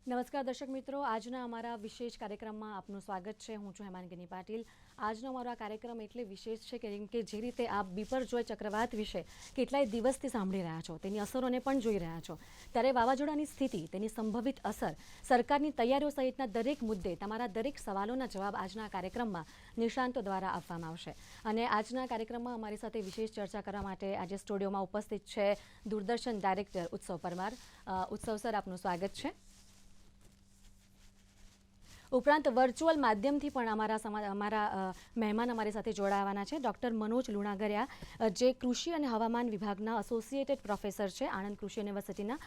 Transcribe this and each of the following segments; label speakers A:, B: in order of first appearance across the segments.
A: નમસ્કાર દર્શક મિત્રો, આજના અમારા વિશેષ કાર્યક્રમમાં આપનું સ્વાગત છે. હું છું હેમાંગીની પાટીલ. આજનો અમારો આ કાર્યક્રમ એટલે વિશેષ છે કે જે રીતે આપ બિપરજોય ચક્રવાત વિશે કેટલાય દિવસથી સાંભળી રહ્યા છો, તેની અસરોને પણ જોઈ રહ્યા છો, ત્યારે વાવાઝોડાની સ્થિતિ, તેની સંભવિત અસર, સરકારની તૈયારીઓ સહિતના દરેક મુદ્દે તમારા દરેક સવાલોના જવાબ આજના કાર્યક્રમમાં નિષ્ણાંતો દ્વારા આપવામાં આવશે. અને આજના કાર્યક્રમમાં અમારી સાથે વિશેષ ચર્ચા કરવા માટે આજે સ્ટુડિયોમાં ઉપસ્થિત છે દૂરદર્શન ડાયરેક્ટર ઉત્સવ પરમાર. ઉત્સવ સર, આપનું સ્વાગત છે. ઉપરાંત વર્ચ્યુઅલ માધ્યમથી પણ અમારા મહેમાન અમારી સાથે જોડાવાના છે ડૉક્ટર મનોજ લુણાગરિયા, જે કૃષિ અને હવામાન વિભાગના એસોસિએટેડ પ્રોફેસર છે આણંદ કૃષિ યુનિવર્સિટીના.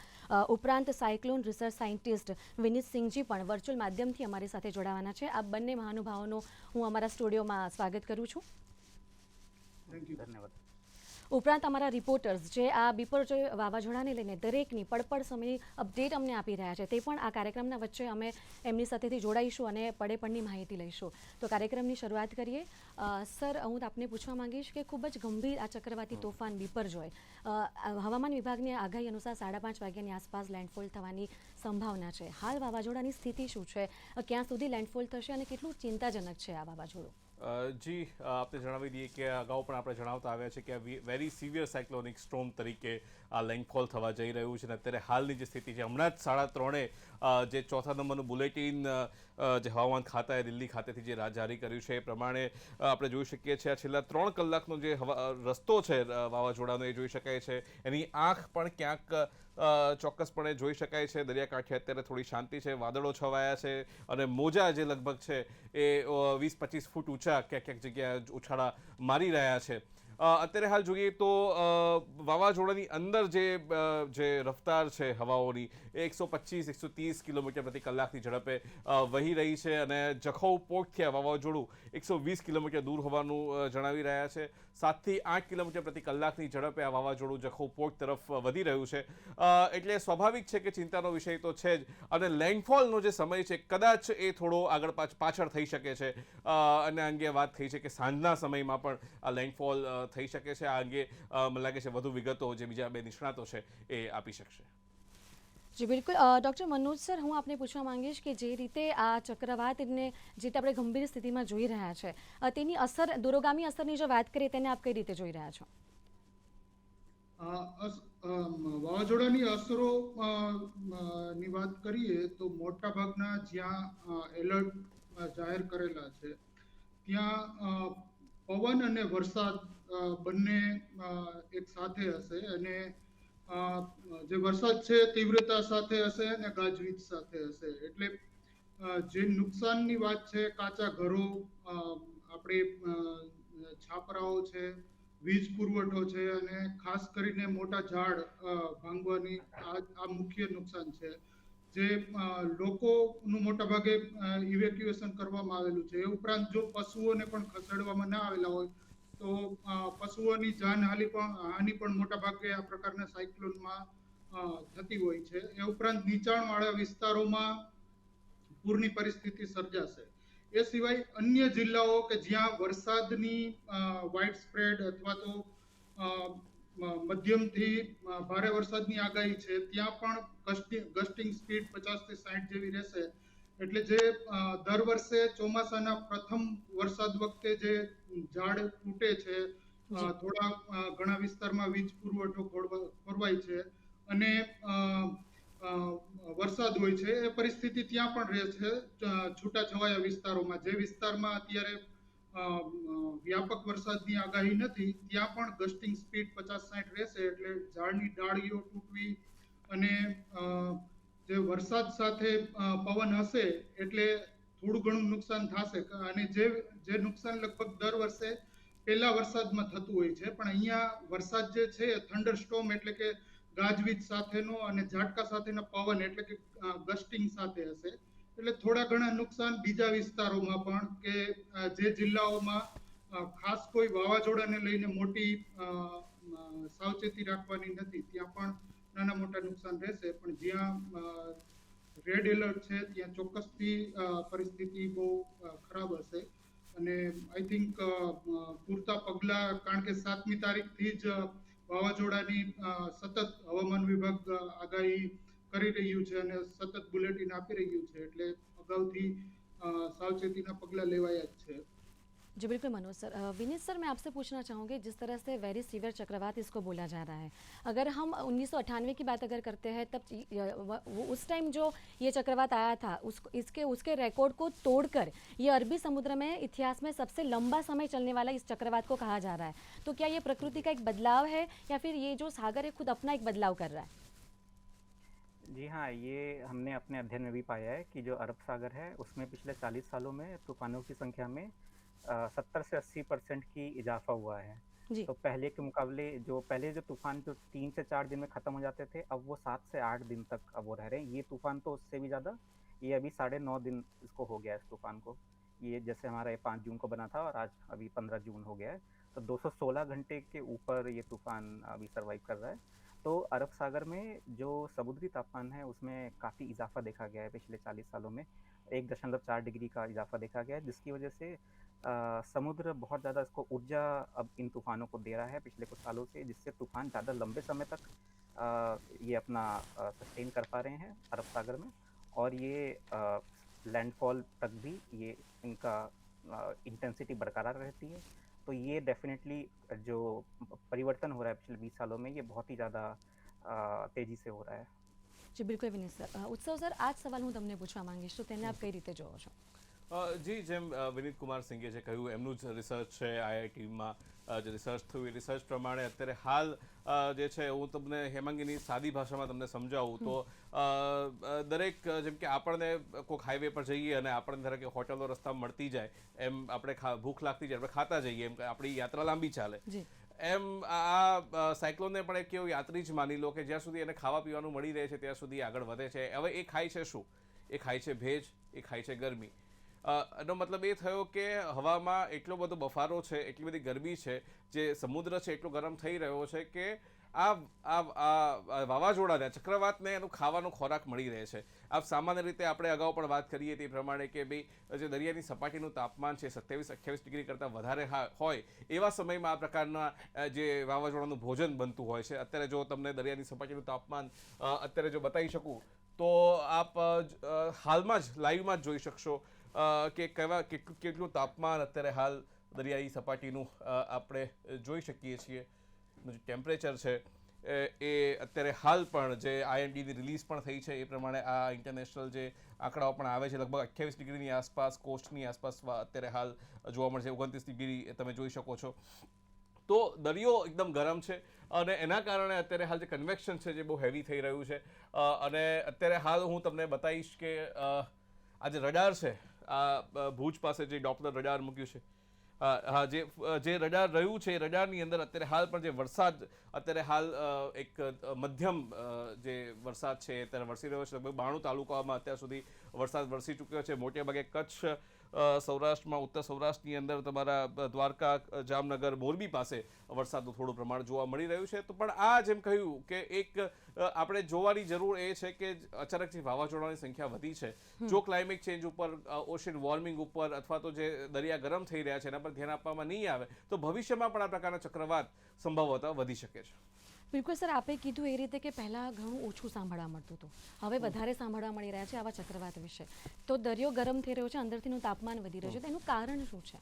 A: ઉપરાંત સાયક્લોન રિસર્ચ સાયન્ટિસ્ટ વિનીત સિંઘજી પણ વર્ચ્યુઅલ માધ્યમથી અમારી સાથે જોડાવાના છે. આ બંને મહાનુભાવોનું હું અમારા સ્ટુડિયોમાં સ્વાગત કરું છું.
B: ધન્યવાદ.
A: ઉપરાંત અમારા રિપોર્ટર્સ જે આ બિપરજોય વાવાઝોડાને લઈને દરેકની પડપડ સમયની અપડેટ અમને આપી રહ્યા છે, તે પણ આ કાર્યક્રમના વચ્ચે અમે એમની સાથેથી જોડાઈશું અને પડેપડની માહિતી લઈશું. તો કાર્યક્રમની શરૂઆત કરીએ. સર, હું આપને પૂછવા માંગીશ કે ખૂબ જ ગંભીર આ ચક્રવાતી તોફાન બિપરજોય, હવામાન વિભાગની આગાહી અનુસાર 5:30 વાગ્યાની આસપાસ લેન્ડફોલ થવાની સંભાવના છે. હાલ વાવાઝોડાની સ્થિતિ શું છે, ક્યાં સુધી લેન્ડફોલ થશે અને કેટલું ચિંતાજનક છે આ વાવાઝોડું?
B: જી, આપને જણાવી દઈએ કે અગાઉ પણ આપણે જણાવતા આવ્યા છે કે વેરી સિવિયર સાયક્લોનિક સ્ટોર્મ તરીકે આ લેન્ડફોલ થવા જઈ રહ્યું છે. અને અત્યારે હાલની જે સ્થિતિ છે, હમણાં જ 3:30 જે ચોથા નંબરનું બુલેટિન જે હવામાન ખાતાએ દિલ્હી ખાતેથી જે જારી કર્યું છે એ પ્રમાણે આપણે જોઈ શકીએ છીએ છેલ્લા 3 કલાકનો જે રસ્તો છે વાવાઝોડાનો એ જોઈ શકાય છે. એની આંખ પણ ક્યાંક ચોક્કસપણે જોઈ શકાય છે. દરિયાકાંઠે અત્યારે થોડી શાંતિ છે, વાદળો છવાયા છે અને મોજા જે લગભગ છે એ 20-25 ફૂટ ઊંચા ક્યાંક ક્યાંક જગ્યાએ ઉછાળા મારી રહ્યા છે. અત્યારે હાલ જોઈએ તો વાવાઝોડાની અંદર જે રફતાર છે હવાઓની એ 125-130 કિલોમીટર પ્રતિ કલાકની ઝડપે વહી રહી છે અને જખૌ પોર્ટથી આ વાવાઝોડું 120 કિલોમીટર દૂર હોવાનું જણાવી રહ્યા છે. 7થી 8 કિલોમીટર પ્રતિ કલાકની ઝડપે આ વાવાઝોડું જખૌ પોર્ટ તરફ વધી રહ્યું છે. એટલે સ્વાભાવિક છે કે ચિંતાનો વિષય તો છે જ. અને લેન્ડફોલનો જે સમય છે કદાચ એ થોડો આગળ પાછળ થઈ શકે છે. અને અંગે વાત થઈ છે કે સાંજના સમયમાં પણ આ લેન્ડફોલ થઈ શકે છે. આ અંગે મને લાગે છે વધુ વિગતો જે બીજા બે નિષ્ણાતો છે એ આપી શકશે.
A: જી બિલકુલ. ડૉક્ટર મનોજ સર, હું આપને પૂછવા માંગીશ કે જે રીતે આ ચક્રવાતને જે રીતે આપણે ગંભીર સ્થિતિમાં જોઈ રહ્યા છે, તેની અસર, દૂરોગામી અસરની જો વાત કરીએ તેને આપ કઈ રીતે જોઈ રહ્યા છો?
C: વાવાઝોડાની અસરો ની વાત કરીએ તો મોટા ભાગના જ્યાં એલર્ટ જાહેર કરેલા છે ત્યાં પવન અને વરસાદ બંને એક સાથે હશે. અને જે વરસાદ છે તીવ્રતા સાથે હશે અને ગાજવીજ સાથે હશે. એટલે જે નુકસાનની વાત છે, કાચા ઘરો, આપણે છાપરાઓ છે, વીજ પુરવઠો છે અને ખાસ કરીને મોટા ઝાડ ભાંગવાની આ મુખ્ય નુકસાન છે. જે લોકોનું મોટા ભાગે ઇવેક્યુએશન કરવામાં આવેલું છે. એ ઉપરાંત જો પશુઓને પણ ખસેડવામાં ના આવેલા હોય તો પશુઓની જાનહાનિ પણ મોટા ભાગે આ પ્રકારના સાયક્લોનમાં થતી હોય છે. એ ઉપરાંત નીચાણવાળા વિસ્તારોમાં પૂરની પરિસ્થિતિ સર્જાશે. એ સિવાય અન્ય જિલ્લાઓ કે જ્યાં વરસાદની વાઇડ સ્પ્રેડ અથવા તો મધ્યમથી ભારે વરસાદની આગાહી છે, ત્યાં પણ ગસ્ટિંગ સ્પીડ 50 થી 60 જેવી રહેશે. એટલે જે દર વર્ષે ચોમાસાના પ્રથમ વરસાદ વખતે જે ઝાડ તૂટે છે, ઘણા વિસ્તારમાં વીજ પુરવઠો ખોરવાય છે અને વરસાદ હોય છે, એ પરિસ્થિતિ ત્યાં પણ રહે છે છૂટાછવાયા વિસ્તારોમાં. જે વિસ્તારમાં અત્યારે વ્યાપક વરસાદની આગાહી નથી ત્યાં પણ ગસ્ટિંગ સ્પીડ 50-60 રહેશે. એટલે ઝાડની ડાળીઓ તૂટવી અને જે વરસાદ સાથે પવન હશે એટલે થોડું ઘણું નુકસાન થશે. અને જે નુકસાન લગભગ દર વર્ષે પહેલા વરસાદમાં થતું હોય છે, પણ અહીંયા વરસાદ જે છે થંડર સ્ટોર્મ એટલે કે ગાજવીજ સાથેનો અને ઝાટકા સાથેના પવન એટલે કે ગસ્ટિંગ સાથે હશે. એટલે થોડા ઘણા નુકસાન બીજા વિસ્તારોમાં પણ, કે જે જિલ્લાઓમાં ખાસ કોઈ વાવાઝોડાને લઈને મોટી સાવચેતી રાખવાની નથી ત્યાં પણ નાના મોટા નુકસાન રહેશે. પણ જ્યાં રેડ એલર્ટ છે ત્યાં ચોક્કસથી પરિસ્થિતિ બહુ ખરાબ હશે અને આઈ થિંક પૂરતા પગલા, કારણ કે 7મી તારીખથી જ વાવાઝોડાની સતત હવામાન વિભાગ આગાહી કરી રહ્યું છે અને સતત બુલેટિન આપી રહ્યું છે, એટલે અગાઉથી સાવચેતીના पगला लेवाया જ છે।
A: जी बिल्कुल मनोज सर। विनीत सर, मैं आपसे पूछना चाहूँगी, जिस तरह से वेरी सीवियर चक्रवात इसको बोला जा रहा है, अगर हम 1998 की बात अगर करते हैं तब वो उस टाइम जो ये चक्रवात आया था उसके रिकॉर्ड को तोड़कर ये अरबी समुद्र में इतिहास में सबसे लंबा समय चलने वाला इस चक्रवात को कहा जा रहा है। तो क्या ये प्रकृति का एक बदलाव है या फिर ये जो सागर है खुद अपना एक बदलाव कर रहा है?
D: जी हाँ, ये हमने अपने अध्ययन में भी पाया है कि जो अरब सागर है उसमें पिछले 40 सालों में तूफानों की संख्या में 70 से 80% की इजाफा हुआ है।
A: जी।
D: तो पहले के मुकाबले जो तूफान जो 3 से 4 दिन में ख़त्म हो जाते थे, अब वो 7 से 8 दिन तक अब वो रह रहे हैं। ये तूफान तो उससे भी ज़्यादा, ये अभी 9.5 दिन इसको हो गया है इस तूफान को। ये जैसे हमारा ये 5 जून को बना था और आज अभी 15 जून हो गया है, तो 216 घंटे के ऊपर ये तूफान अभी सर्वाइव कर रहा है। तो अरब सागर में जो समुद्री तापमान है उसमें काफ़ी इजाफा देखा गया है पिछले 40 सालों में। 1.4 डिग्री का इजाफा देखा गया है, जिसकी वजह से समुद्र बहुत ज़्यादा इसको ऊर्जा अब इन तूफानों को दे रहा है पिछले कुछ सालों से, जिससे तूफान ज़्यादा लंबे समय तक ये अपना सस्टेन कर पा रहे हैं अरब सागर में, और ये लैंडफॉल तक भी ये इनका इंटेंसिटी बरकरार रहती है। तो ये डेफिनेटली जो परिवर्तन हो रहा है पिछले 20 सालों में, ये बहुत ही ज़्यादा तेज़ी से हो रहा है।
A: जी बिल्कुल विनीत सर। उत्सव सर, आज सवाल હું તમને પૂછવા માંગીશ તો તેને આપ કઈ રીતે જોવો છો?
B: જી, જેમ વિનીત કુમાર સિંઘે જે કહ્યું એમનું જ રિસર્ચ છે આઈઆઈટીમાં જે રિસર્ચ થયું એ રિસર્ચ પ્રમાણે અત્યારે હાલ જે છે હું તમને હેમાંગીની સાદી ભાષામાં તમને સમજાવું તો દરેક જેમ કે આપણને કોઈક હાઈવે પર જઈએ અને આપણને ધારો કે હોટલો રસ્તામાં મળતી જાય એમ આપણે ભૂખ લાગતી જાય આપણે ખાતા જઈએ એમ આપણી યાત્રા લાંબી ચાલે
A: જી
B: એમ આ સાયક્લોનને પણ એક કેવું યાત્રી જ માની લો કે જ્યાં સુધી એને ખાવા પીવાનું મળી રહે છે ત્યાં સુધી આગળ વધે છે। હવે એ ખાય છે શું? એ ખાય છે ભેજ, એ ખાય છે ગરમી। એનો મતલબ એ થયો કે હવામાં એટલો બધો બફારો છે, એટલી બધી ગરમી છે, જે સમુદ્ર છે એટલો ગરમ થઈ રહ્યો છે કે આ વાવાઝોડાને ચક્રવાતને એનું ખાવાનો ખોરાક મળી રહે છે। આ સામાન્ય રીતે આપણે અગાઉ પણ વાત કરીએ તે પ્રમાણે કે ભાઈ જે દરિયાની સપાટીનું તાપમાન છે 27-28 ડિગ્રી કરતાં વધારે હોય એવા સમયમાં આ પ્રકારના જે વાવાઝોડાનું ભોજન બનતું હોય છે। અત્યારે જો તમને દરિયાની સપાટીનું તાપમાન અત્યારે જો બતાવી શકું તો આપ હાલમાં જ લાઈવમાં જ જોઈ શકશો કે કેટલું તાપમાન અત્યારે હાલ દરિયાઈ સપાટીનું આપણે જોઈ શકીએ છીએ। જે ટેમ્પરેચર છે એ અત્યારે હાલ પણ જે આઈએમડીની રિલીઝ પણ થઈ છે એ પ્રમાણે આ ઇન્ટરનેશનલ જે આંકડાઓ પણ આવે છે લગભગ 28 ડિગ્રીની આસપાસ કોસ્ટની આસપાસ અત્યારે હાલ જોવા મળશે। 29 ડિગ્રી તમે જોઈ શકો છો। તો દરિયો એકદમ ગરમ છે અને એના કારણે અત્યારે હાલ જે કન્વેક્શન છે જે બહુ હેવી થઈ રહ્યું છે અને અત્યારે હાલ હું તમને બતાવીશ કે આ જે રડાર છે આ ભુજ પાસે જે ડોપલર રડાર મૂક્યું છે હા જે રડાર રહ્યું છે એ રડારની અંદર અત્યારે હાલ પણ જે વરસાદ અત્યારે હાલ એક મધ્યમ જે વરસાદ છે અત્યારે વરસી રહ્યો છે। લગભગ 92 તાલુકાઓમાં અત્યાર સુધી વરસાદ વરસી ચૂક્યો છે। મોટે ભાગે કચ્છ સૌરાષ્ટ્રમાં ઉત્તર સૌરાષ્ટ્રની અંદર તમારા દ્વારકા જામનગર મોરબી પાસે વરસાદનું થોડું પ્રમાણ જોવા મળી રહ્યું છે। તો પણ આ જેમ કહ્યું કે એક આપણે જોવાની જરૂર એ છે કે અચાનક જે વાવાઝોડાની સંખ્યા વધી છે, જો ક્લાઇમેટ ચેન્જ ઉપર ઓશન વોર્મિંગ ઉપર અથવા તો જે દરિયા ગરમ થઈ રહ્યા છે એના પર ધ્યાન આપવામાં નહીં આવે તો ભવિષ્યમાં પણ આ પ્રકારના ચક્રવાત સંભવતઃ વધી શકે છે।
A: બિલકુલ સર, આપે કીધું એ રીતે કે પહેલાં ઘણું ઓછું સાંભળવા મળતું હતું, હવે વધારે સાંભળવા મળી રહ્યા છે આવા ચક્રવાત વિશે। તો દરિયો ગરમ થઈ રહ્યો છે, અંદરથીનું તાપમાન વધી રહ્યું છે, તો એનું કારણ શું છે?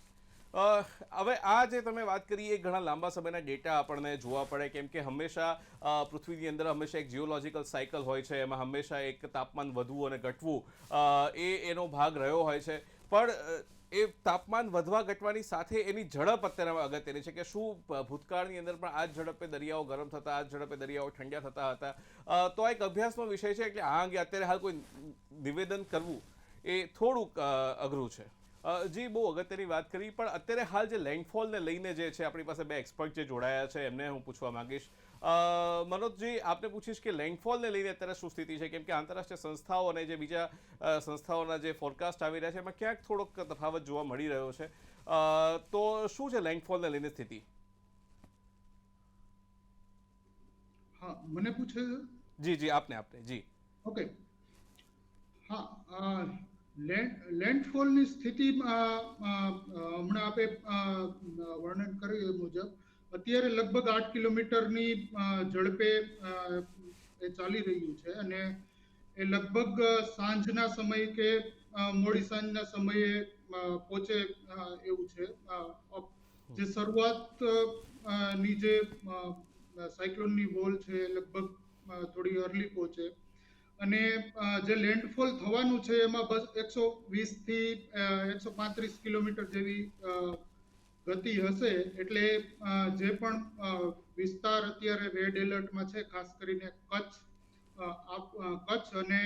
B: હવે આ જે તમે વાત કરી એ ઘણા લાંબા સમયના ડેટા આપણને જોવા પડે, કેમ કે હંમેશા પૃથ્વીની અંદર હંમેશા એક જીઓલોજિકલ સાયકલ હોય છે, એમાં હંમેશા એક તાપમાન વધવું અને ઘટવું એનો ભાગ રહ્યો હોય છે। પણ એ તાપમાન વધવા ઘટવાની સાથે એની ઝડપ અત્યારે અગત્યની છે કે શું ભૂતકાળની અંદર પણ આ જ ઝડપે દરિયાઓ ગરમ થતા, આ જ ઝડપે દરિયાઓ ઠંડા થતા હતા? તો આ એક અભ્યાસનો વિષય છે, એટલે આ અંગે અત્યારે હાલ કોઈ નિવેદન કરવું એ થોડુંક અઘરું છે। જી, બહુ અગત્યની વાત કરી, પણ અત્યારે હાલ જે લેન્ડફોલને લઈને જે છે આપણી પાસે બે એક્સપર્ટ જે જોડાયા છે એમને હું પૂછવા માંગીશ। મનોજજી, આપને પૂછીશ કે લેન્ડફોલને લઈને અત્યારે શું સ્થિતિ છે, કેમ કે આંતરરાષ્ટ્રીય સંસ્થાઓ અને જે બીજા સંસ્થાઓના જે ફોરકાસ્ટ આવી રહ્યા છે એમાં ક્યાંક થોડોક તફાવત જોવા મળી રહ્યો છે। તો શું છે લેન્ડફોલને લઈને સ્થિતિ?
C: હા, મને પૂછે?
B: જી જી, આપને જી।
C: ઓકે, હા, લેન્ડફોલની સ્થિતિ હમણાં આપણે વર્ણન કર્યું એ મુજબ અત્યારે લગભગ 8 કિલોમીટરની ઝડપે એ ચાલી રહ્યું છે અને એ લગભગ સાંજના સમય કે મોડી સાંજના સમયે પહોંચે એવું છે. જે શરૂઆત ની જે સાયક્લોનની વોલ છે એ લગભગ થોડી અર્લી પહોંચે અને જે લેન્ડફોલ થવાનું છે એમાં બસ 120 થી 135 કિલોમીટર જેવી ગતિ હશે. એટલે જે પણ વિસ્તાર અત્યારે રેડ એલર્ટમાં છે, ખાસ કરીને કચ્છ અને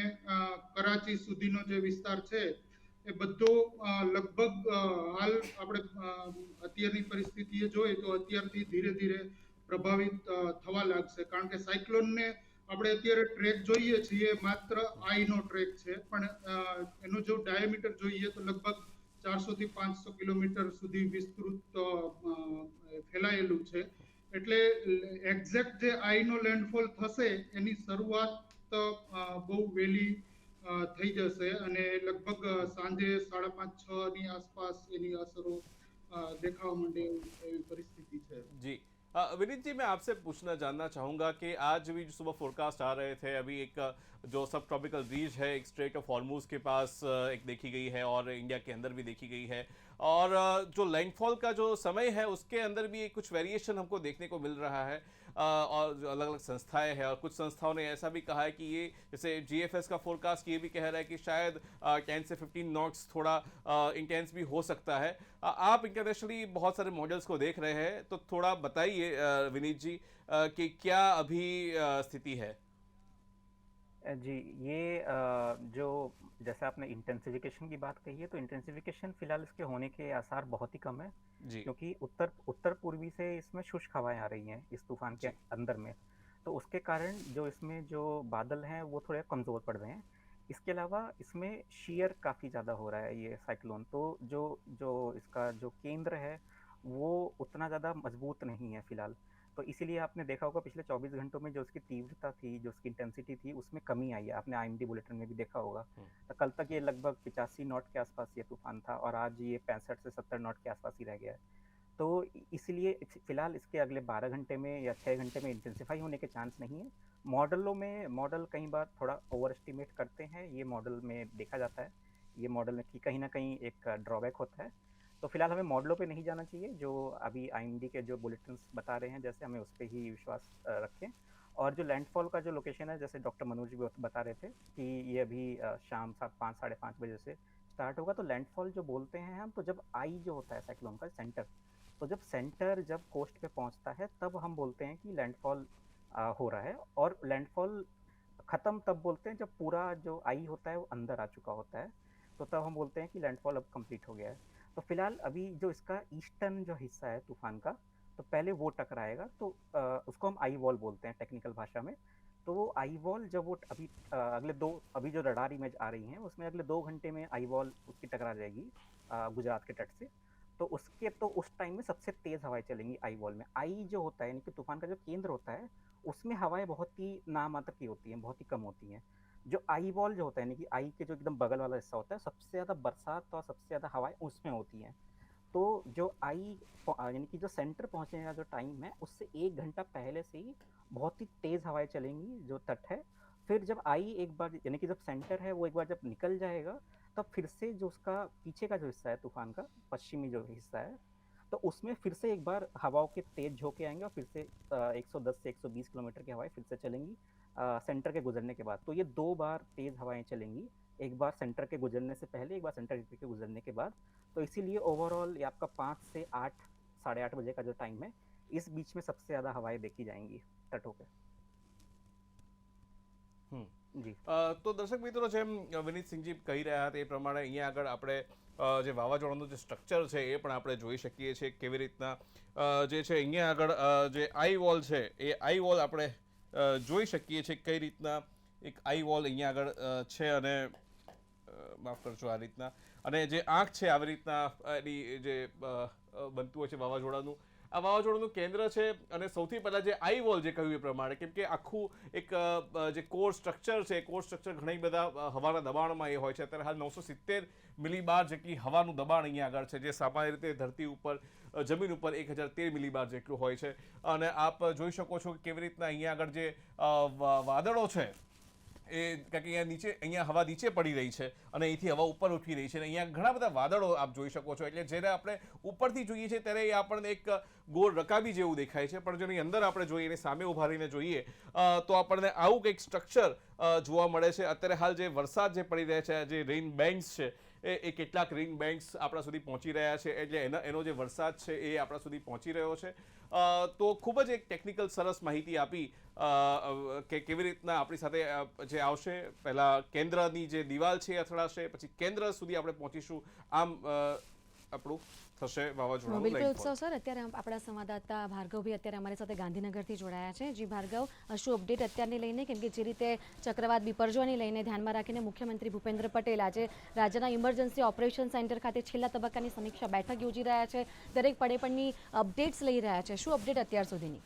C: કરાચી સુધીનો જે વિસ્તાર છે એ બધો લગભગ હાલ આપણે અત્યારની પરિસ્થિતિએ જોઈએ તો અત્યારથી ધીરે ધીરે પ્રભાવિત થવા લાગશે. કારણ કે સાયક્લોનને આપણે અત્યારે ટ્રેક જોઈએ છીએ માત્ર આઈનો ટ્રેક છે, પણ એનો જો ડાયામીટર જોઈએ તો લગભગ 400 થી 500 કિલોમીટર સુધી વિસ્તૃત ફેલાયેલું છે. એટલે એક્ઝેક્ટ જે આઈનો લેન્ડફોલ થશે એની શરૂઆત બહુ વહેલી થઈ જશે અને લગભગ સાંજે 5:30-6 ની આસપાસ એની અસરો દેખાવા માંડે એવી પરિસ્થિતિ છે.
B: जी विनीत जी, मैं आपसे पूछना जानना चाहूँगा कि आज भी जो सुबह फोरकास्ट आ रहे थे, अभी एक जो सब ट्रॉपिकल ब्रीज है एक स्ट्रेट ऑफ हॉर्मूज के पास एक देखी गई है और इंडिया के अंदर भी देखी गई है, और जो लैंडफॉल का जो समय है उसके अंदर भी कुछ वेरिएशन हमको देखने को मिल रहा है। और जो अलग अलग संस्थाएं हैं और कुछ संस्थाओं ने ऐसा भी कहा है कि ये जैसे जीएफएस का फोरकास्ट ये भी कह रहा है कि शायद 10 से 15 नॉट्स थोड़ा इंटेंस भी हो सकता है। आप इंटरनेशनली बहुत सारे मॉडल्स को देख रहे हैं, तो थोड़ा बताइए विनीत जी कि क्या अभी स्थिति है।
D: जी, ये जो जैसे आपने इंटेंसिफिकेशन की बात कही है, तो इंटेंसिफिकेशन फिलहाल इसके होने के आसार बहुत ही कम है,
B: जी
D: क्योंकि उत्तर पूर्वी से इसमें शुष्क हवाएं आ रही हैं इस तूफान के
B: जी
D: अंदर में। तो उसके कारण जो इसमें जो बादल हैं वो थोड़े कमज़ोर पड़ रहे हैं। इसके अलावा इसमें शियर काफ़ी ज़्यादा हो रहा है ये साइक्लोन, तो जो जो इसका जो केंद्र है वो उतना ज़्यादा मजबूत नहीं है फिलहाल। तो इसीलिए आपने देखा होगा पिछले 24 घंटों में जो उसकी तीव्रता थी, जो उसकी इंटेंसिटी थी, उसमें कमी आई है। आपने आईएमडी बुलेटिन में भी देखा होगा। तो कल तक ये लगभग 85 नॉट के आसपास ये तूफान था और आज ये 65 से 70 नॉट के आसपास ही रह गया है। तो इसलिए फिलहाल इसके अगले 12 घंटे में या 6 घंटे में इंटेंसिफाई होने के चांस नहीं है। मॉडल कई बार थोड़ा ओवर एस्टिमेट करते हैं, ये मॉडल में देखा जाता है। ये मॉडल में कहीं ना कहीं एक ड्रॉबैक होता है। तो फिलहाल हमें मॉडलों पे नहीं जाना चाहिए, जो अभी आईएमडी के जो बुलेटिन बता रहे हैं जैसे, हमें उस पर ही विश्वास रखें। और जो लैंडफॉल का जो लोकेशन है, जैसे डॉक्टर मनोज जी भी बता रहे थे कि ये अभी शाम 5 साढ़े 5 बजे से स्टार्ट होगा। तो लैंडफॉल जो बोलते हैं हम, तो जब आई जो होता है साइक्लोन का सेंटर, तो जब सेंटर जब कोस्ट पे पहुंचता है तब हम बोलते हैं कि लैंडफॉल हो रहा है। और लैंडफॉल ख़त्म तब बोलते हैं जब पूरा जो आई होता है वो अंदर आ चुका होता है, तो तब हम बोलते हैं कि लैंडफॉल अब कंप्लीट हो गया है। तो फिलहाल अभी जो इसका ईस्टर्न जो हिस्सा है तूफान का, तो पहले वो टकराएगा, तो उसको हम आई वॉल बोलते हैं टेक्निकल भाषा में। तो वो आई वॉल जब वो अभी अभी जो रडार इमेज आ रही हैं उसमें अगले 2 घंटे में आई वॉल उसकी टकरा जाएगी गुजरात के तट से। तो उस टाइम में सबसे तेज़ हवाएं चलेंगी आई वॉल में। आई जो होता है यानी कि तूफान का जो केंद्र होता है, उसमें हवाएं बहुत ही नामात्र की होती हैं, बहुत ही कम होती हैं। जो आई वॉल जो होता है यानी कि आई के जो एकदम बगल वाला हिस्सा होता है, सबसे ज़्यादा बरसात और सबसे ज़्यादा हवाएं उसमें होती हैं। तो जो आई यानी कि जो सेंटर पहुंचने का जो टाइम है, उससे 1 घंटा पहले से ही बहुत ही तेज़ हवाएं चलेंगी जो तट है। फिर जब आई एक बार यानी कि जब सेंटर है वो एक बार जब निकल जाएगा, तब फिर से जो उसका पीछे का जो हिस्सा है तूफान का, पश्चिमी जो हिस्सा है, तो उसमें फिर से एक बार हवाओं के तेज झोंके आएंगे और फिर से 110 से 120 किलोमीटर की हवाएं फिर से चलेंगी सेंटर के गुजरने के बाद। तो ये 2 बार तेज़ हवाएं चलेंगी, एक बार सेंटर के गुजरने से पहले, एक बार सेंटर के गुजरने के बाद। तो इसीलिए ओवरऑल ये आपका 5 से 8 साढ़े 8 बजे का जो टाइम है, इस बीच में सबसे ज़्यादा हवाएं देखी जाएंगी तटों पे। जी
B: તો દર્શક મિત્રો, જેમ વિનીતસિંહજી કહી રહ્યા હતા એ પ્રમાણે અહીંયા આગળ આપણે જે વાવાઝોડાનું જે સ્ટ્રક્ચર છે એ પણ આપણે જોઈ શકીએ છીએ કેવી રીતના જે છે અહીંયા આગળ જે આઈ વોલ છે એ આઈ વોલ આપણે જોઈ શકીએ છીએ કઈ રીતના એક આઈ વોલ અહીંયા આગળ છે અને માફ કરજો આ રીતના, અને જે આંખ છે આવી રીતના એની જે બનતું હોય છે વાવાઝોડાનું, આ વાવાઝોડુંનું કેન્દ્ર છે અને સૌથી પહેલાં જે આઈ વોલ જે કહ્યું એ પ્રમાણે કેમ કે આખું એક જે કોર સ્ટ્રક્ચર છે કોર સ્ટ્રક્ચર ઘણી બધા હવાના દબાણમાં એ હોય છે. અત્યારે હાલ 970 મિલીબાર જેટલી હવાનું દબાણ અહીંયા આગળ છે, જે સામાન્ય રીતે ધરતી ઉપર જમીન ઉપર 1013 મિલીબાર જેટલું હોય છે. અને આપ જોઈ શકો છો કે કેવી રીતના અહીંયા આગળ જે વાદળો છે એ કારણ કે અહીંયા હવા નીચે પડી રહી છે અને અહીંથી હવા ઉપર ઉઠી રહી છે અને અહીંયા ઘણા બધા વાદળો આપ જોઈ શકો છો. એટલે જ્યારે આપણે ઉપરથી જોઈએ છીએ ત્યારે એ આપણને એક ગોળ રકાબી જેવું દેખાય છે, પણ જો એની અંદર આપણે જોઈએ એની સામે ઉભા રહીને જોઈએ તો આપણને આવું કંઈક સ્ટ્રક્ચર જોવા મળે છે. અત્યારે હાલ જે વરસાદ જે પડી રહ્યા છે, જે રેઇન બેંક્સ છે એ કેટલાક રેઇન બેંક્સ આપણા સુધી પહોંચી રહ્યા છે, એટલે એનો જે વરસાદ છે એ આપણા સુધી પહોંચી રહ્યો છે. તો ખૂબ જ એક ટેકનિકલ સરસ માહિતી આપી કે કેવી રીતના આપણી સાથે જે આવશે, પહેલાં કેન્દ્રની જે દિવાલ છે એ અથડાશે, પછી કેન્દ્ર સુધી આપણે પહોંચીશું, આમ આપણું થશે વાવાઝોડાનું
A: બિલકુલ
B: landfall.
A: ઉત્સવ સર, અત્યારે આપણા સંવાદદાતા ભાર્ગવભાઈ અત્યારે અમારી સાથે ગાંધીનગરથી જોડાયા છે. જી ભાર્ગવ, શું અપડેટ અત્યારની લઈને, કેમ કે જે રીતે ચક્રવાત બિપરજોયને લઈને ધ્યાનમાં રાખીને મુખ્યમંત્રી ભૂપેન્દ્ર પટેલ આજે રાજ્યના ઇમરજન્સી ઓપરેશન સેન્ટર ખાતે છેલ્લા તબક્કાની સમીક્ષા બેઠક યોજી રહ્યા છે, દરેક પળેપળની અપડેટ્સ લઈ રહ્યા છે. શું અપડેટ અત્યાર સુધીની?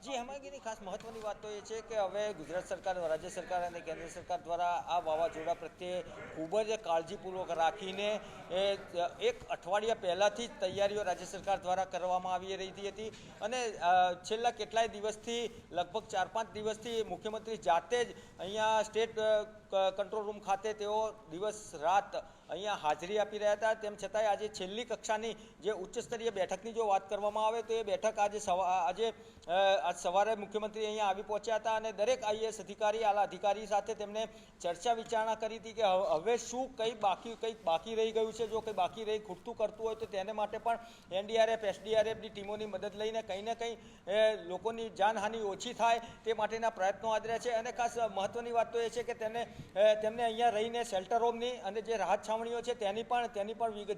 E: જી હેમાંગીની ખાસ મહત્વની વાત તો એ છે કે હવે ગુજરાત સરકાર, રાજ્ય સરકાર અને કેન્દ્ર સરકાર દ્વારા આ વાવાઝોડા પ્રત્યે ખૂબ જ કાળજીપૂર્વક રાખીને એક અઠવાડિયા પહેલાંથી જ તૈયારીઓ રાજ્ય સરકાર દ્વારા કરવામાં આવી રહી હતી અને છેલ્લા કેટલાય દિવસથી, લગભગ 4-5 દિવસથી મુખ્યમંત્રી જાતે જ અહીંયા સ્ટેટ કંટ્રોલ રૂમ ખાતે તેઓ દિવસ રાત અહીંયા હાજરી આપી રહ્યા હતા. તેમ છતાંય આજે છેલ્લી કક્ષાની જે ઉચ્ચ સ્તરીય બેઠકની જો વાત કરવામાં આવે તો એ બેઠક આજે સવારે મુખ્યમંત્રી અહીંયા આવી પહોંચ્યા હતા અને દરેક આઈએએસ અધિકારી, આલા અધિકારી સાથે તેમને ચર્ચા વિચારણા કરી હતી કે હવે શું કંઈક બાકી રહી ગયું છે. જો કંઈ બાકી રહી ખૂટતું કરતું હોય તો તેને માટે પણ એનડીઆરએફ, એસડીઆરએફની ટીમોની મદદ લઈને કંઈ ને કંઈ લોકોની જાનહાનિ ઓછી થાય તે માટેના પ્રયત્નો આદર્યા છે. અને ખાસ મહત્વની વાત તો એ છે કે તેમને અહીંયા રહીને શેલ્ટર હોમની અને જે રાહત છાવણીઓ છે તેની પણ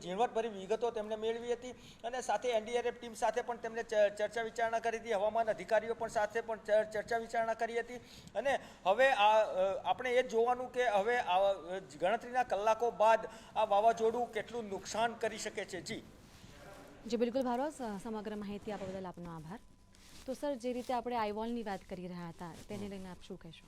E: ઝીણવટભરી વિગતો તેમને મેળવી હતી અને સાથે એનડીઆરએફ ટીમ સાથે પણ તેમને ચર્ચા વિચારણા કરી હતી. હવામાન અધિકારીઓ પણ સાથે પણ ચર્ચા વિચારણા કરી હતી અને હવે આપણે એ જ જોવાનું કે હવે ગણતરીના કલાકો બાદ આ વાવાઝોડું કેટલું નુકસાન કરી શકે છે.
A: જી બિલકુલ ભારોસ, સમગ્ર માહિતી આપવા બદલ આપનો આભાર. તો સર, જે રીતે આપણે આઈવોલની વાત કરી રહ્યા હતા તેને લઈને આપ શું કહેશો?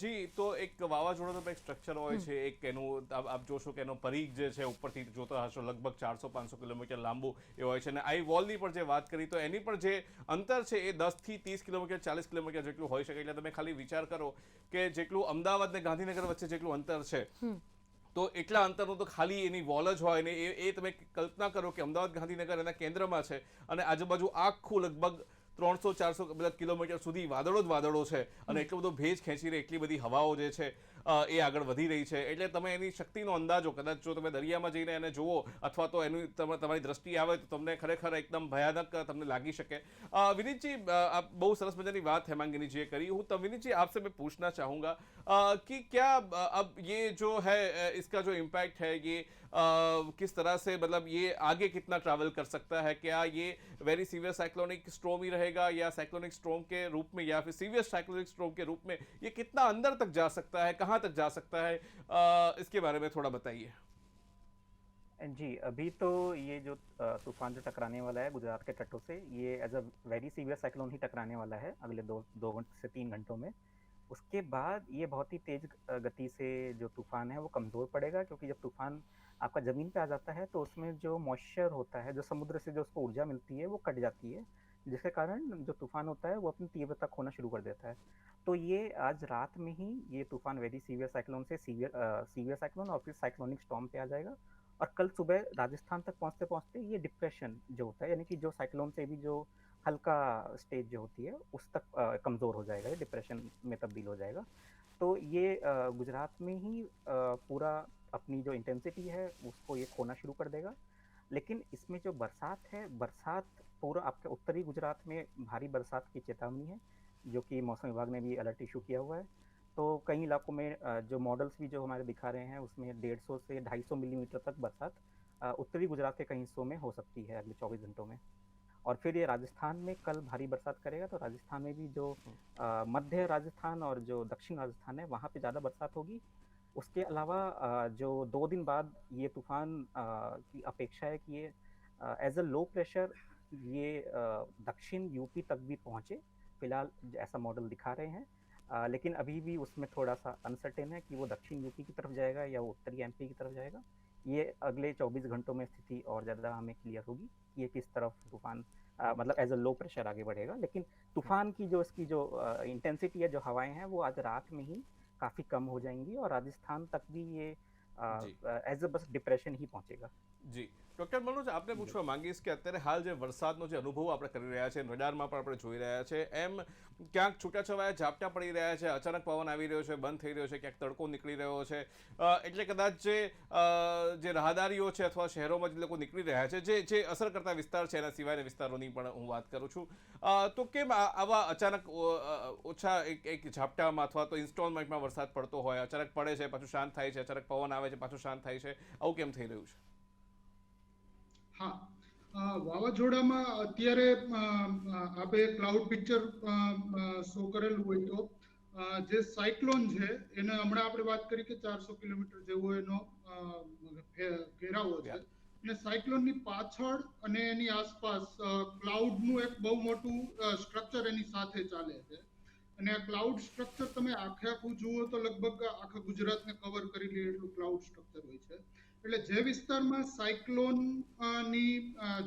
B: જી, તો એક વાવાઝોડાનું એક સ્ટ્રક્ચર હોય છે, એક એનું આપ જોશો કે એનો પરિઘ જે છે ઉપરથી જોતા હશો લગભગ 400-500 કિલોમીટર લાંબુ એ હોય છે. અને આઈ વોલની પણ જે વાત કરી તો એની પણ જે અંતર છે એ 10 થી 30 કિલોમીટર, 40 કિલોમીટર જેટલું હોઈ શકે. એટલે તમે ખાલી વિચાર કરો કે જેટલું અમદાવાદ ને ગાંધીનગર વચ્ચે જેટલું અંતર છે તો એટલા અંતરનું તો ખાલી એની વોલ જ હોય ને એ તમે કલ્પના કરો કે અમદાવાદ, ગાંધીનગર એના કેન્દ્રમાં છે અને આજુબાજુ આખું લગભગ 300-400 કિલોમીટર સુધી વાદળો જ વાદળો છે અને એટલો બધો ભેજ ખેંચી રહી, એટલી બધી હવાઓ જે છે એ આગળ વધી રહી છે. એટલે તમે એની શક્તિનો અંદાજો કદાચ જો તમે દરિયામાં જઈને એને જુઓ અથવા તો એનું તમારી દ્રષ્ટિ આવે તો તમને ખરેખર એકદમ ભયાનક તમને લાગી શકે. विनीत जी, आप बहुत सरस मजानी बात हेमांगिनी जी करी. हूँ तब विनीत जी आपसे मैं पूछना चाहूँगा कि क्या अब ये जो है इसका जो इम्पैक्ट है ये किस तरह से, मतलब ये आगे कितना ट्रैवल कर सकता है? क्या ये वेरी सीवियर साइक्लोनिक स्ट्रॉम ही रहेगा या साइक्लोनिक स्ट्रॉम के रूप में या फिर सीवियर साइक्लोनिक स्ट्रॉम के रूप में ये कितना अंदर तक जा सकता है, कहाँ तक जा सकता है? इसके बारे में थोड़ा बताइए.
D: जी, अभी तो ये जो तूफान जो टकराने वाला है गुजरात के तटों से, ये as a very severe cyclone ही टकराने वाला है अगले 2 से 3 घंटों में. उसके बाद ये बहुत ही तेज गति से जो तूफान है वो कमज़ोर पड़ेगा, क्योंकि जब तूफान आपका ज़मीन पे आ जाता है तो उसमें जो मॉइस्चर होता है, जो समुद्र से जो उसको ऊर्जा मिलती है वो कट जाती है, जिसके कारण जो तूफान होता है वो अपनी तीव्रता खोना शुरू कर देता है. तो ये आज रात में ही ये तूफान वेरी सीवियर साइक्लोन से सीवियर साइक्लोन और फिर साइक्लोनिक स्टॉर्म पे आ जाएगा और कल सुबह राजस्थान तक पहुँचते पहुँचते ये डिप्रेशन जो होता है, यानी कि जो साइक्लोन से भी जो हल्का स्टेज जो होती है उस तक कमज़ोर हो जाएगा, ये डिप्रेशन में तब्दील हो जाएगा. तो ये गुजरात में ही पूरा अपनी जो इंटेंसिटी है उसको ये खोना शुरू कर देगा. लेकिन इसमें जो बरसात है, बरसात पूरा आपके उत्तरी गुजरात में भारी बरसात की चेतावनी है, जो कि मौसम विभाग ने भी अलर्ट इशू किया हुआ है. तो कई इलाकों में जो मॉडल्स भी जो हमारे दिखा रहे हैं उसमें 150 से 250 मिलीमीटर तक बरसात उत्तरी गुजरात के कई हिस्सों में हो सकती है अगले 24 घंटों में. और फिर ये राजस्थान में कल भारी बरसात करेगा, तो राजस्थान में भी जो मध्य राजस्थान और जो दक्षिण राजस्थान है वहाँ पे ज़्यादा बरसात होगी. उसके अलावा जो 2 दिन बाद ये तूफान की अपेक्षा है कि ये एज अ लो प्रेशर ये दक्षिण यूपी तक भी पहुंचे। फिलहाल ऐसा मॉडल दिखा रहे हैं, लेकिन अभी भी उसमें थोड़ा सा अनसर्टेन है कि वो दक्षिण यूपी की तरफ जाएगा या वो उत्तरी एमपी की तरफ जाएगा। ये अगले 24 घंटों में स्थिति और ज़्यादा हमें क्लियर होगी कि ये किस तरफ तूफान मतलब एज अ लो प्रेशर आगे बढ़ेगा। लेकिन तूफान की जो इसकी जो इंटेंसिटी है, जो हवाएं हैं, वो आज रात में ही काफ़ी कम हो जाएंगी और राजस्थान तक भी ये
B: જી
D: એઝ અ બસ ડિપ્રેશન ही પહોંચेगा।
B: જી ડૉક્ટર મનોજ આપને પૂછવા માંગીશ કે અત્યારે હાલ જે વરસાદનો જે અનુભવ આપણે કરી રહ્યા છે, રડારમાં પણ આપણે જોઈ રહ્યા છે, એમ ક્યાંક છૂટાછવાયા ઝાપટા પડી રહ્યા છે, અચાનક પવન આવી રહ્યો છે, બંધ થઈ રહ્યો છે, ક્યાંક તડકો નીકળી રહ્યો છે, એટલે કદાચ જે રાહદારીઓ છે અથવા શહેરોમાં જે લોકો નીકળી રહ્યા છે, જે અસર કરતા વિસ્તાર છે એના સિવાયના વિસ્તારોની પણ હું વાત કરું છું, તો કેમ આવા અચાનક ઓછા એક ઝાપટામાં અથવા તો ઇન્સ્ટોલમેન્ટમાં વરસાદ પડતો હોય, અચાનક પડે છે પાછું શાંત થાય છે, અચાનક પવન આવે છે પાછું શાંત થાય છે, આવું કેમ થઈ રહ્યું છે?
C: હા, વાવાઝોડામાં અત્યારે આપણે ક્લાઉડ પિક્ચર શો કરેલું હોય તો જે સાયક્લોન છે એને હમણાં આપણે વાત કરી કે 400 કિલોમીટર જેવો એનો ઘેરાવો છે, અને સાયક્લોનની પાછળ અને એની આસપાસ ક્લાઉડનું એક બહુ મોટું સ્ટ્રક્ચર એની સાથે ચાલે છે, અને આ ક્લાઉડ સ્ટ્રક્ચર તમે આખે આખું જુઓ તો લગભગ આખા ગુજરાતને કવર કરી લે એટલું ક્લાઉડ સ્ટ્રક્ચર હોય છે। એટલે જે વિસ્તારમાં સાયક્લોન ની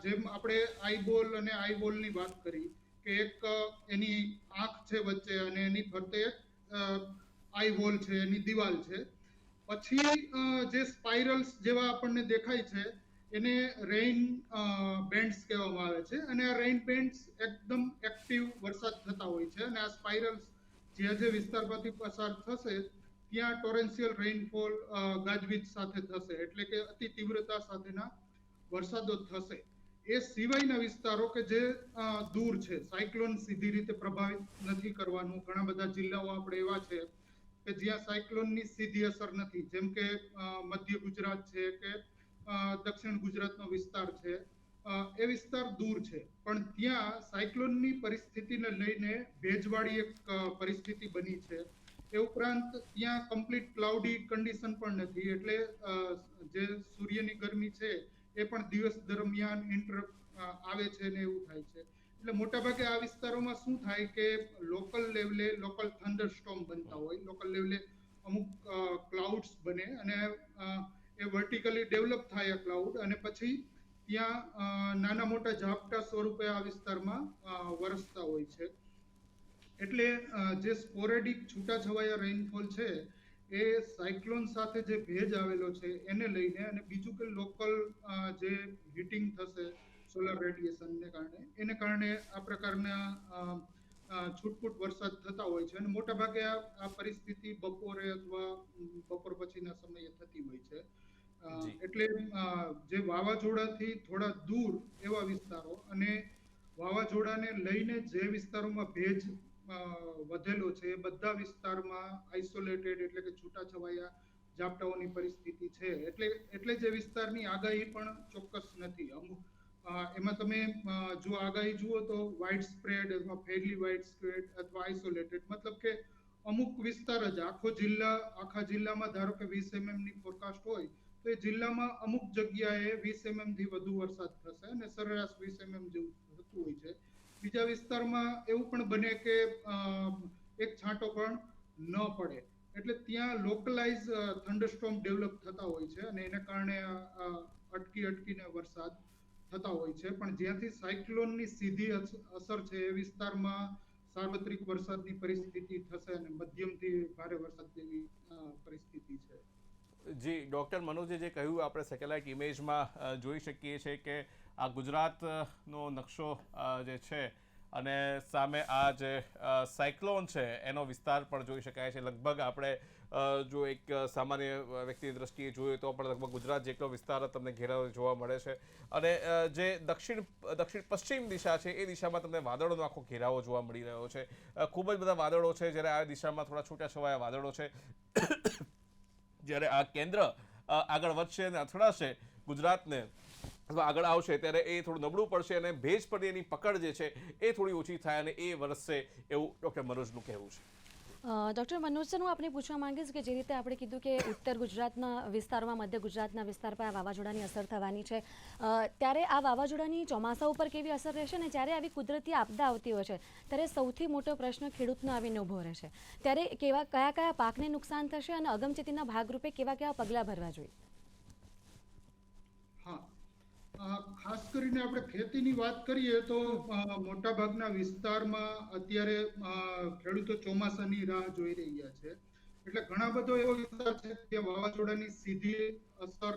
C: જેમ આપણે આઈબોલ અને આઈબોલની વાત કરી કે એક એની આંખ છે વચ્ચે અને એની ફરતે એક આઈબોલ છે, એની દિવાલ છે, પછી જે સ્પાઇરલ્સ જેવા આપણને દેખાય છે એને રેઇન બેન્ડ્સ કહેવામાં આવે છે, અને આ રેઇન બેન્ડ્સ એકદમ એક્ટિવ વરસાદ થતા હોય છે, અને આ સ્પાઇરલ્સ જે વિસ્તારમાંથી પસાર થશે ત્યાં ટોરેન્શિયલ રેઇનફોલ ગાજવીજ સાથે થશે, એટલે કે અતિ તીવ્રતા સાથેના વરસાદો થશે। એ સિવાયના વિસ્તારો કે જે દૂર છે, સાયક્લોન સીધી રીતે પ્રભાવિત નથી કરવાનું, ઘણા બધા જિલ્લાઓ આપણે એવા છે કે જ્યાં સાયક્લોનની સીધી અસર નથી, જેમ કે મધ્ય ગુજરાત છે કે દક્ષિણ ગુજરાતનો વિસ્તાર છે, એ વિસ્તાર દૂર છે, પણ ત્યાં સાયક્લોનની પરિસ્થિતિને લઈને ભેજવાળી એક પરિસ્થિતિ બની છે। એ ઉપરાંત ત્યાં કમ્પ્લીટ ક્લાઉડી કન્ડિશન પણ નથી, એટલે જે સૂર્યની ગરમી છે એ પણ દિવસ દરમિયાન આવે છે ને એવું થાય છે। એટલે મોટાભાગે આ વિસ્તારોમાં શું થાય કે લોકલ લેવલે લોકલ થંડર સ્ટોર્મ બનતા હોય, લોકલ લેવલે અમુક ક્લાઉડ્સ બને અને એ વર્ટિકલી ડેવલપ થાય ક્લાઉડ, અને પછી ત્યાં નાના મોટા ઝાપટા સ્વરૂપે આ વિસ્તારમાં વરસતા હોય છે। એટલે જે સ્પોરેડિક છૂટાછવાયા રેઇનફોલ છે એ સાયક્લોન સાથે જે ભેજ આવેલો છે એને લઈને, અને બીજું કે લોકલ જે હીટિંગ થશે સોલર રેડિયેશનને કારણે, એને કારણે આ પ્રકારના છૂટપૂટ વરસાદ થતા હોય છે, અને મોટાભાગે આ પરિસ્થિતિ બપોરે અથવા બપોર પછીના સમયે થતી હોય છે। એટલે જે વાવાઝોડાથી થોડા દૂર એવા વિસ્તારો અને વાવાઝોડાને લઈને જે વિસ્તારોમાં ભેજ વધેલો છે એ બધા વિસ્તારમાં આઇસોલેટેડ એટલે કે છૂટાછવાયા ઝાપટાઓની પરિસ્થિતિ છે, એટલે જે વિસ્તારની આગાહી પણ ચોક્કસ નથી। અમુક એમાં તમે જો આગાહી જુઓ તો વાઇડ સ્પ્રેડ અથવા ફેરલી વાઇડ સ્પ્રેડ અથવા આઇસોલેટેડ, મતલબ કે અમુક વિસ્તાર જ આખા જિલ્લામાં ધારો કે 20 mm ની ફોરકાસ્ટ હોય તો એ જિલ્લામાં અમુક જગ્યાએ 20 mm થી વધુ વરસાદ થશે અને સરેરાશ 20 mm જેવું થતું હોય છે। બીજા વિસ્તારમાં એવું પણ બને કે એક છાંટો પણ ન પડે, એટલે ત્યાં લોકલાઇઝ થંડરસ્ટોર્મ ડેવલપ થતા હોય છે, અને એને કારણે અટકીને વરસાદ થતા હોય છે। પણ જ્યાંથી સાયક્લોનની સીધી અસર છે એ વિસ્તારમાં સાર્વત્રિક વરસાદની પરિસ્થિતિ થશે અને મધ્યમથી ભારે વરસાદ જેવી પરિસ્થિતિ છે।
B: જી ડૉક્ટર મનોજે જે કહ્યું આપણે સેટેલાઇટ ઇમેજમાં જોઈ શકીએ છીએ કે આ ગુજરાતનો નકશો જે છે અને સામે આ જે સાયક્લોન છે એનો વિસ્તાર પણ જોઈ શકાય છે। લગભગ આપણે જો એક સામાન્ય વ્યક્તિની દ્રષ્ટિએ જોઈએ તો પણ લગભગ ગુજરાત જેટલો વિસ્તાર તમને ઘેરાવો જોવા મળે છે, અને જે દક્ષિણ પશ્ચિમ દિશા છે એ દિશામાં તમને વાદળોનો આખો ઘેરાવો જોવા મળી રહ્યો છે। ખૂબ જ બધા વાદળો છે, જ્યારે આ દિશામાં થોડા છૂટાછવાયા વાદળો છે। જ્યારે આ કેન્દ્ર આગળ વધશે અને અથડાશે ગુજરાતને અથવા આગળ આવશે ત્યારે એ થોડું નબળું પડશે અને ભેજ પરની એની પકડ જે છે એ થોડી ઓછી થાય અને એ વરસશે એવું ડૉક્ટર મનોજનું કહેવું છે।
A: ડૉક્ટર મનોજ સર, હું આપને પૂછવા માંગીશ કે જે રીતે આપણે કીધું કે ઉત્તર ગુજરાતના વિસ્તારોમાં, મધ્ય ગુજરાતના વિસ્તાર પર આ વાવાઝોડાની અસર થવાની છે, ત્યારે આ વાવાઝોડાની ચોમાસા ઉપર કેવી અસર રહેશે ને જ્યારે આવી કુદરતી આપદા આવતી હોય છે ત્યારે સૌથી મોટો પ્રશ્ન ખેડૂતનો આવીને ઊભો રહેશે, ત્યારે કયા કયા પાકને નુકસાન થશે અને અગમચેતીના ભાગરૂપે કેવા પગલાં ભરવા જોઈએ?
C: હા, ખાસ કરીને આપણે ખેતીની વાત કરીએ તો મોટાભાગના વિસ્તારમાં અત્યારે ખેડૂતો ચોમાસાની રાહ જોઈ રહ્યા છે. એટલે ઘણા બધો એવો વિસ્તાર છે કે વાવાઝોડાની સીધી અસર,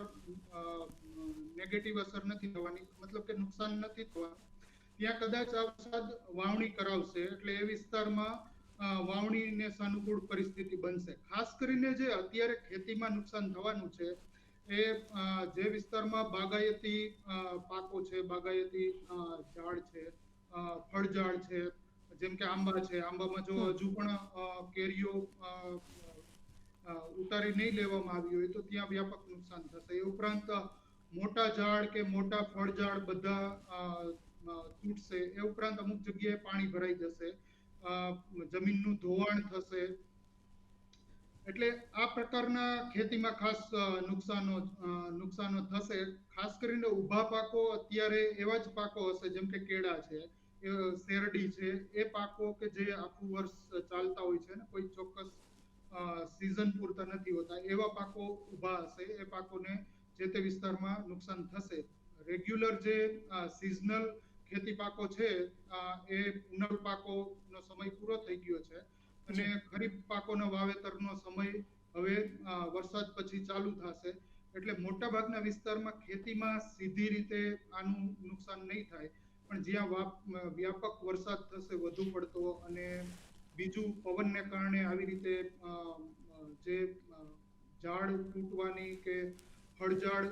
C: નેગેટિવ અસર નથી થવાની, મતલબ કે નુકસાન નથી થવાનું. ત્યાં કદાચ આ વરસાદ વાવણી કરાવશે, એટલે એ વિસ્તારમાં વાવણીને સાનુકૂળ પરિસ્થિતિ બનશે. ખાસ કરીને જે અત્યારે ખેતીમાં નુકસાન થવાનું છે એ જે વિસ્તારમાં બાગાયતી પાકો છે, બાગાયતી ઝાડ છે, ફળઝાડ છે, જેમ કે આંબા છે, આંબામાં જો હજુ પણ કેરીઓ ઉતારી નહીં લેવામાં આવી હોય તો ત્યાં વ્યાપક નુકસાન થશે. એ ઉપરાંત મોટા ઝાડ કે મોટા ફળઝાડ બધા તૂટશે. એ ઉપરાંત અમુક જગ્યાએ પાણી ભરાઈ જશે, જમીનનું ધોવાણ થશે. એટલે આ પ્રકારના ખેતીમાં ખાસ નુકસાનો થશે. ખાસ કરીને ઊભા પાકો અત્યારે એવા જ પાકો હશે જેમ કે કેળા છે, શેરડી છે, એ પાકો કે જે આખું વર્ષ ચાલતા હોય છે ને કોઈ ચોક્કસ સિઝન પૂરતા નથી હોતા, એવા પાકો ઊભા હશે. એ પાકોને જે તે વિસ્તારમાં નુકસાન થશે. રેગ્યુલર જે સિઝનલ ખેતી પાકો છે એ ઉનાળુ પાકોનો સમય પૂરો થઈ ગયો છે અને ખરીફ પાકોના વાવેતરનો સમય હવે વરસાદ પછી ચાલુ થશે. એટલે મોટાભાગના વિસ્તારમાં ખેતીમાં સીધી રીતે આનું નુકસાન નહીં થાય, પણ જ્યાં વ્યાપક વરસાદ થશે વધુ પડતો અને બીજું પવનને કારણે આવી રીતે જે ઝાડ તૂટવાની કે ફળઝાડ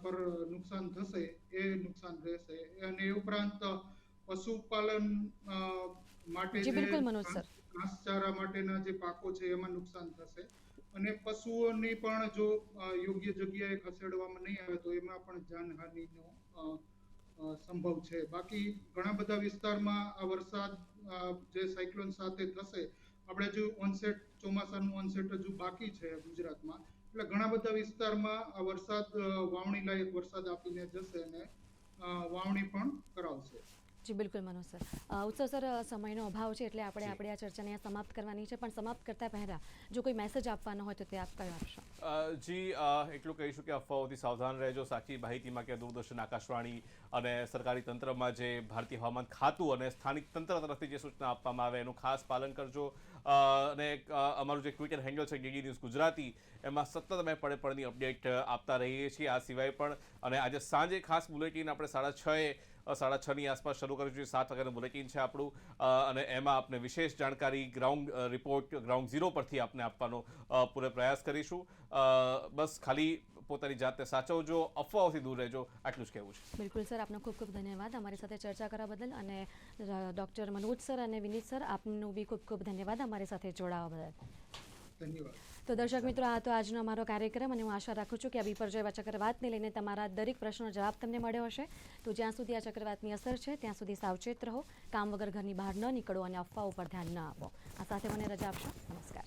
C: પર નુકસાન થશે એ નુકસાન રહેશે. અને એ ઉપરાંત પશુપાલન માટે
A: જી બિલકુલ મનોજ સર.
C: ઘાસચારા માટેના જે પાકો છે એમાં નુકસાન થશે. અને પશુઓની પણ જો યોગ્ય જગ્યાએ ખસેડવામાં નહીં આવે તો એમાં પણ જાનહાનિનો સંભવ છે. બાકી ઘણા બધા વિસ્તારમાં આ વરસાદ જે સાયક્લોન સાથે થશે, આપણે જો ચોમાસાનું ઓનસેટ હજુ બાકી છે ગુજરાતમાં, એટલે ઘણા બધા વિસ્તારમાં આ વરસાદ વાવણી લાયક વરસાદ આપીને જશે અને વાવણી પણ કરાવશે.
A: જી બિલકુલ મનોજ સર. ઉત્સવ સર, સમયનો અભાવ છે એટલે આપણે આપણી આ ચર્ચાને અહીંયા સમાપ્ત કરવાની છે, પણ સમાપ્ત કરતા પહેલા જો કોઈ મેસેજ આપવાનો હોય તો તે આપ કયો આપશો?
B: જી, એટલું કહીશું કે અફવાઓથી સાવધાન રહેજો. સાચી માહિતીમાં કે દૂરદર્શન, આકાશવાણી અને સરકારી તંત્રમાં જે ભારતીય હવામાન ખાતું અને સ્થાનિક તંત્ર તરફથી જે સૂચના આપવામાં આવે એનું ખાસ પાલન કરજો. અને અમારું જે ટ્વિટર હેન્ડલ છે ડીડી ન્યૂઝ ગુજરાતી, એમાં સતત અમે પડે અપડેટ આપતા રહીએ છીએ. આ સિવાય પણ અને આજે સાંજે ખાસ બુલેટિન આપણે 6:30ની આસપાસ શરૂ કર્યું છે. 7 વાગ્યાનું બુલેટિન છે આપણું, અને એમાં આપને વિશેષ જાણકારી ગ્રાઉન્ડ રિપોર્ટ ગ્રાઉન્ડ ઝીરો પરથી આપને આપવાનો પૂરો પ્રયાસ કરીશું. બસ ખાલી પોતાની જાતને સાચવજો, અફવાઓથી દૂર રહેજો, આટલું જ કહેવું છે.
A: બિલકુલ સર, આપનો ખૂબ ખૂબ ધન્યવાદ અમારી સાથે ચર્ચા કરવા બદલ. અને ડૉક્ટર મનોજ સર અને વિનીત સર, આપનું બી ખૂબ ખૂબ ધન્યવાદ અમારી સાથે જોડાવા બદલ.
C: ધન્યવાદ.
A: તો દર્શક મિત્રો, આ તો આજનો અમારો કાર્યક્રમ, અને હું આશા રાખું છું કે આ બિપરજોય ચક્રવાતને લઈને તમારા દરેક પ્રશ્નનો જવાબ તમને મળ્યો હશે. તો જ્યાં સુધી આ ચક્રવાતની અસર છે ત્યાં સુધી સાવચેત રહો, કામ વગર ઘરની બહાર ન નીકળો અને અફવાઓ પર ધ્યાન ન આપો. આ સાથે મને રજા આપશો. નમસ્કાર.